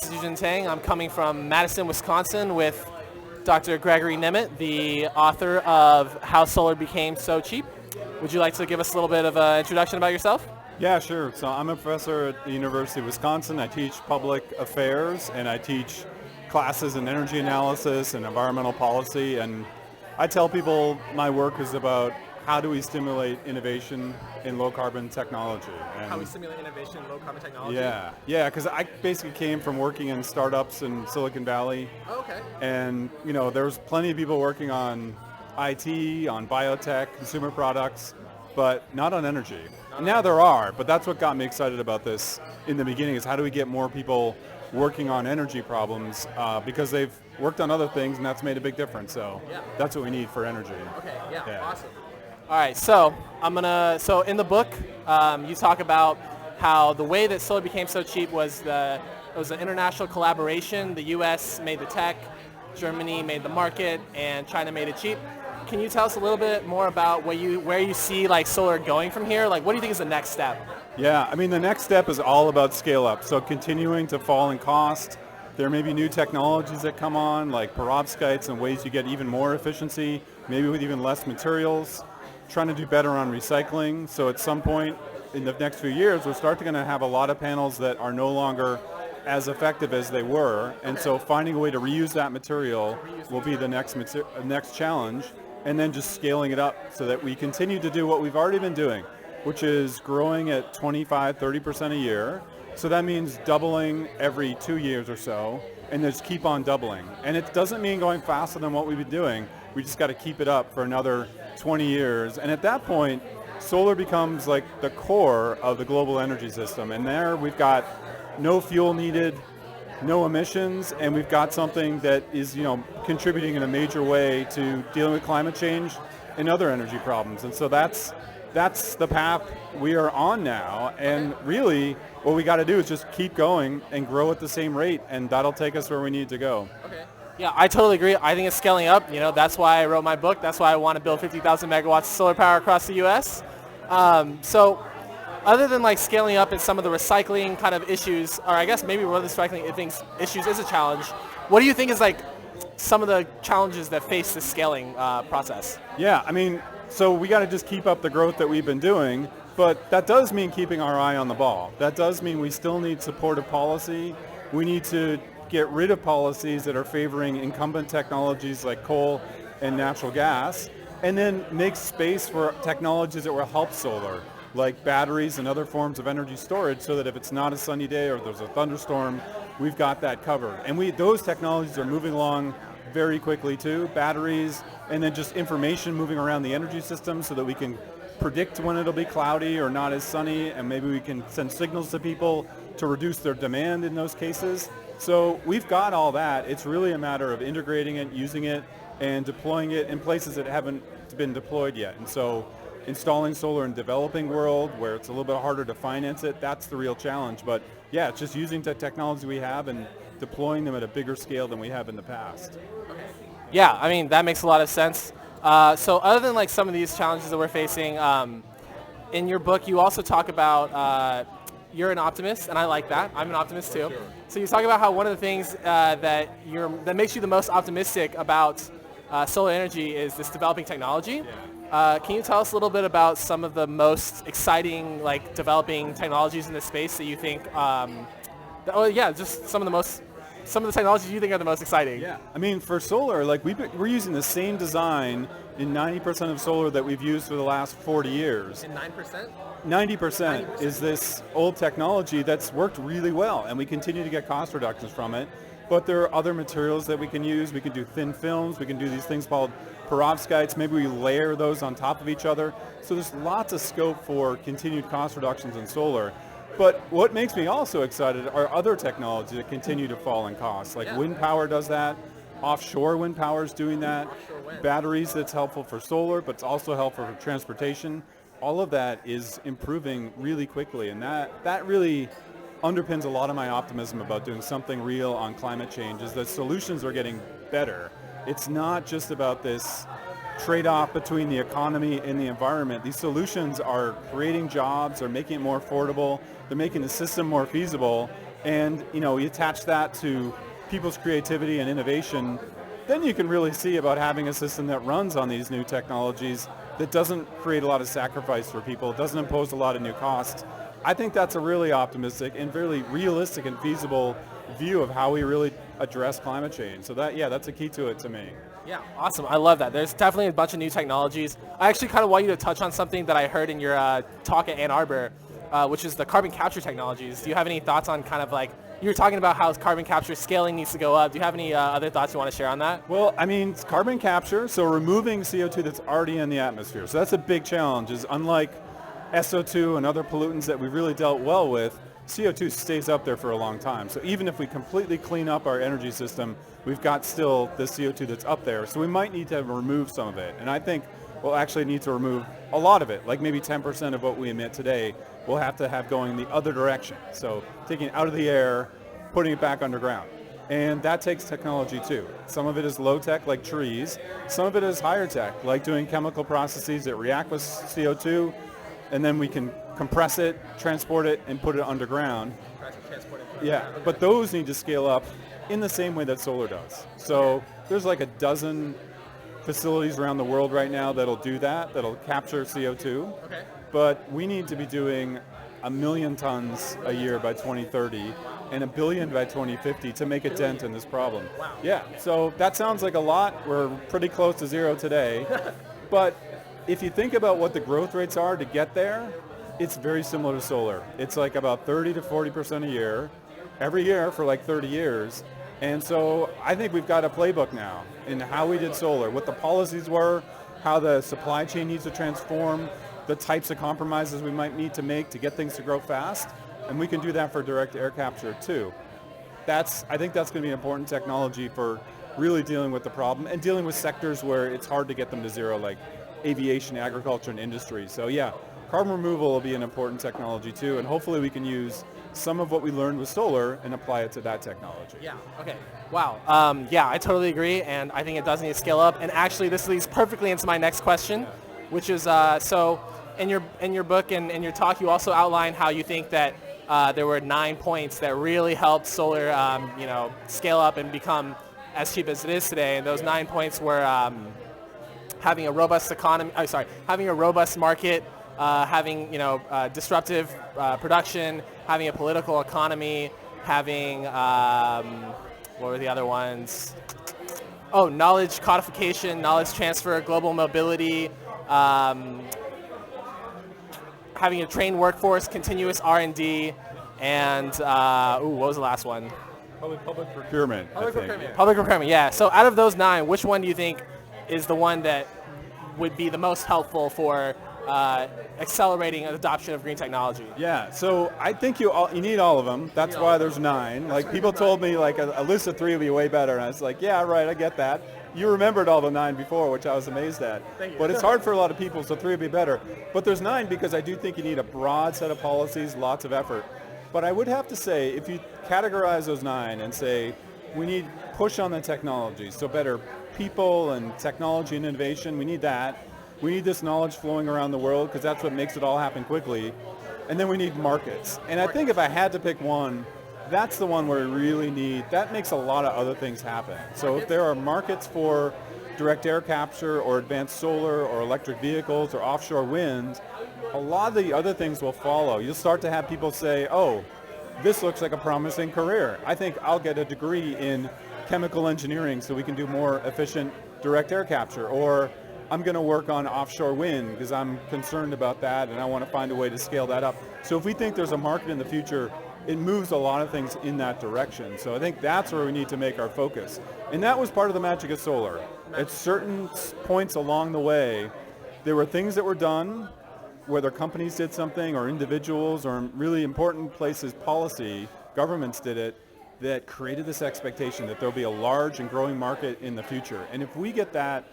This is Yujin Tang. I'm coming from Madison, Wisconsin with Dr. Gregory Nemeth, the author of How Solar Became So Cheap. Would you like to give us a little bit of an introduction about yourself? Yeah, sure. So I'm a professor at the University of Wisconsin. I teach public affairs and I teach classes in energy analysis and environmental policy. And I tell people my work is about how do we stimulate innovation in low carbon technology. How we stimulate innovation in low carbon technology? Yeah, because I basically came from working in startups in Silicon Valley. Oh, okay. And, there was plenty of people working on IT, on biotech, consumer products, but not on energy. Now there are, but that's what got me excited about this in the beginning is how do we get more people working on energy problems because they've worked on other things and that's made a big difference. So that's what we need for energy. Okay, awesome. All right, so so in the book, you talk about how the way that solar became so cheap was it was an international collaboration. The U.S. made the tech, Germany made the market, and China made it cheap. Can you tell us a little bit more about where you see like solar going from here? Like, what do you think is the next step? Yeah, the next step is all about scale up. So continuing to fall in cost. There may be new technologies that come on, like perovskites and ways you get even more efficiency, maybe with even less materials. Trying to do better on recycling. So at some point in the next few years, we're going to have a lot of panels that are no longer as effective as they were. And so finding a way to reuse that material will be the next challenge. And then just scaling it up so that we continue to do what we've already been doing, which is growing at 25-30% a year. So that means doubling every 2 years or so, and just keep on doubling. And it doesn't mean going faster than what we've been doing. We just got to keep it up for another 20 years. And at that point, solar becomes like the core of the global energy system. And there we've got no fuel needed, no emissions, and we've got something that is, contributing in a major way to dealing with climate change and other energy problems. And so that's the path we are on now. And really, what we got to do is just keep going and grow at the same rate, and that'll take us where we need to go. Okay. Yeah, I totally agree. I think it's scaling up. That's why I wrote my book. That's why I want to build 50,000 megawatts of solar power across the U.S. So other than like scaling up and some of the recycling kind of issues, or I guess maybe one of the recycling issues is a challenge, what do you think is like some of the challenges that face the scaling process? Yeah, so we got to just keep up the growth that we've been doing, but that does mean keeping our eye on the ball. That does mean we still need supportive policy. We need to get rid of policies that are favoring incumbent technologies like coal and natural gas, and then make space for technologies that will help solar, like batteries and other forms of energy storage, so that if it's not a sunny day or there's a thunderstorm, we've got that covered. And those technologies are moving along very quickly too, batteries, and then just information moving around the energy system so that we can predict when it'll be cloudy or not as sunny, and maybe we can send signals to people to reduce their demand in those cases. So we've got all that. It's really a matter of integrating it, using it, and deploying it in places that haven't been deployed yet. And so installing solar in developing world where it's a little bit harder to finance it, that's the real challenge. But yeah, it's just using the technology we have and deploying them at a bigger scale than we have in the past. Yeah, that makes a lot of sense. So other than like some of these challenges that we're facing, in your book you also talk about you're an optimist, and I like that. I'm an optimist too. Sure. So you talk about how one of the things that makes you the most optimistic about solar energy is this developing technology. Yeah. Can you tell us a little bit about some of the most exciting like developing technologies in this space that you think? Just some of the technologies you think are the most exciting. Yeah. For solar, we're using the same design in 90% of solar that we've used for the last 40 years. And 9%? 90% is this old technology that's worked really well, and we continue to get cost reductions from it. But there are other materials that we can use. We can do thin films. We can do these things called perovskites. Maybe we layer those on top of each other. So there's lots of scope for continued cost reductions in solar. But what makes me also excited are other technologies that continue to fall in cost. Wind power does that. Offshore wind power is doing that. Batteries, that's helpful for solar, but it's also helpful for transportation. All of that is improving really quickly, and that really underpins a lot of my optimism about doing something real on climate change, is that solutions are getting better. It's not just about this trade-off between the economy and the environment. These solutions are creating jobs, they're making it more affordable, they're making the system more feasible, And you attach that to people's creativity and innovation, then you can really see about having a system that runs on these new technologies that doesn't create a lot of sacrifice for people, doesn't impose a lot of new costs. I think that's a really optimistic and really realistic and feasible view of how we really address climate change. So that's a key to it to me. Yeah, awesome. I love that. There's definitely a bunch of new technologies. I actually kind of want you to touch on something that I heard in your talk at Ann Arbor, which is the carbon capture technologies. Do you have any thoughts on kind of like, you were talking about how carbon capture scaling needs to go up. Do you have any other thoughts you want to share on that? Well, I mean, it's carbon capture, so removing CO2 that's already in the atmosphere. So that's a big challenge, is unlike SO2 and other pollutants that we've really dealt well with, CO2 stays up there for a long time. So even if we completely clean up our energy system, we've got still the CO2 that's up there. So we might need to remove some of it. And I think we'll actually need to remove a lot of it, like maybe 10% of what we emit today, we'll have to have going the other direction. So taking it out of the air, putting it back underground. And that takes technology too. Some of it is low tech, like trees. Some of it is higher tech, like doing chemical processes that react with CO2, and then we can compress it, transport it, and put it underground. Yeah, but those need to scale up in the same way that solar does. So there's like a dozen facilities around the world right now that'll do that, that'll capture CO2. Okay. But we need to be doing 1 million tons a year by 2030 and 1 billion by 2050 to make a dent in this problem. Wow. Yeah, so that sounds like a lot. We're pretty close to zero today. But if you think about what the growth rates are to get there, it's very similar to solar. It's like about 30 to 40% a year, every year for like 30 years. And so I think we've got a playbook now in how we did solar, what the policies were, how the supply chain needs to transform, the types of compromises we might need to make to get things to grow fast. And we can do that for direct air capture too. I think that's going to be an important technology for really dealing with the problem and dealing with sectors where it's hard to get them to zero, like aviation, agriculture, and industry. So yeah, carbon removal will be an important technology too, and hopefully we can use some of what we learned with solar and apply it to that technology. Yeah, okay. Wow. Yeah, I totally agree, and I think it does need to scale up. And actually, this leads perfectly into my next question, which is, so in your book and in your talk, you also outline how you think that there were 9 points that really helped solar, scale up and become as cheap as it is today. And those 9 points were having a robust economy. Having a robust market, having disruptive production, having a political economy, having what were the other ones? Oh, knowledge codification, knowledge transfer, global mobility, having a trained workforce, continuous R&D, and what was the last one? Public procurement. Public procurement, yeah. So out of those 9, which one do you think is the one that would be the most helpful for accelerating adoption of green technology? Yeah, so I think you need all of them. That's why there's 9. Like people told me like a list of 3 would be way better, and I was like, yeah, right, I get that. You remembered all the 9 before, which I was amazed at. Thank you. But it's hard for a lot of people, so 3 would be better. But there's 9 because I do think you need a broad set of policies, lots of effort. But I would have to say, if you categorize those 9 and say, we need push on the technology, so better people and technology and innovation, we need that. We need this knowledge flowing around the world because that's what makes it all happen quickly. And then we need markets. And I think if I had to pick one, that's the one where we really need, that makes a lot of other things happen. So if there are markets for direct air capture or advanced solar or electric vehicles or offshore wind, a lot of the other things will follow. You'll start to have people say, oh, this looks like a promising career. I think I'll get a degree in chemical engineering so we can do more efficient direct air capture. Or I'm going to work on offshore wind because I'm concerned about that and I want to find a way to scale that up. So if we think there's a market in the future, it moves a lot of things in that direction. So I think that's where we need to make our focus. And that was part of the magic of solar. At certain points along the way, there were things that were done, whether companies did something or individuals or in really important places, policy, governments did it, that created this expectation that there'll be a large and growing market in the future. And if we get that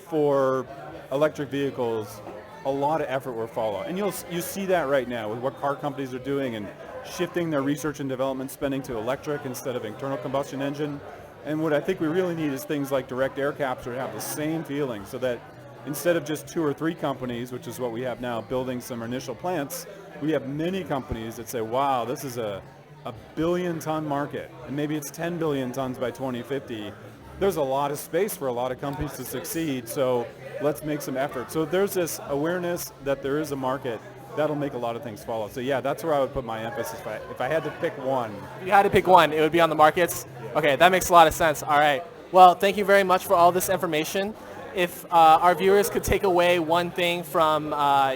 for electric vehicles, a lot of effort will follow. And you see that right now with what car companies are doing and shifting their research and development spending to electric instead of internal combustion engine. And what I think we really need is things like direct air capture to have the same feeling so that instead of just 2 or 3 companies, which is what we have now, building some initial plants, we have many companies that say, wow, this is a a billion-ton market, and maybe it's 10 billion tons by 2050. There's a lot of space for a lot of companies to succeed, so let's make some effort. So there's this awareness that there is a market. That'll make a lot of things follow. So yeah, that's where I would put my emphasis if I had to pick one. If you had to pick one, it would be on the markets? Okay, that makes a lot of sense. All right. Well, thank you very much for all this information. If our viewers could take away one thing from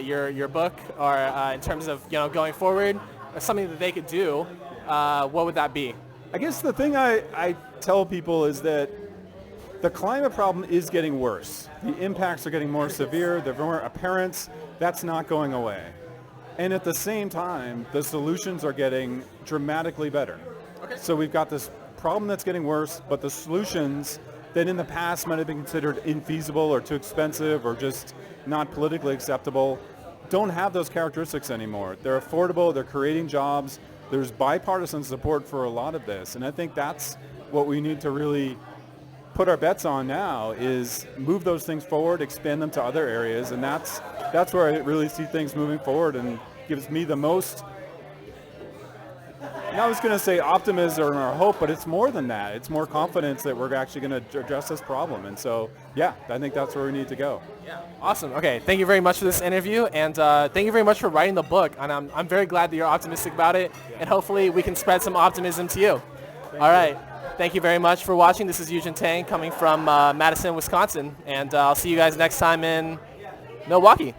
your book, or in terms of going forward, or something that they could do, what would that be? I guess the thing I tell people is that the climate problem is getting worse. The impacts are getting more severe. They're more apparent. That's not going away. And at the same time, the solutions are getting dramatically better. Okay. So we've got this problem that's getting worse, but the solutions that in the past might have been considered infeasible or too expensive or just not politically acceptable don't have those characteristics anymore. They're affordable, they're creating jobs, there's bipartisan support for a lot of this. And I think that's what we need to really put our bets on now, is move those things forward, expand them to other areas, and that's where I really see things moving forward and gives me the most, I was going to say optimism or hope, but it's more than that. It's more confidence that we're actually going to address this problem. And so, yeah, I think that's where we need to go. Yeah, awesome. Okay, thank you very much for this interview, and thank you very much for writing the book. And I'm very glad that you're optimistic about it, and hopefully we can spread some optimism to you. All right. Thank you very much for watching. This is Yujin Tang coming from Madison, Wisconsin, and I'll see you guys next time in Milwaukee.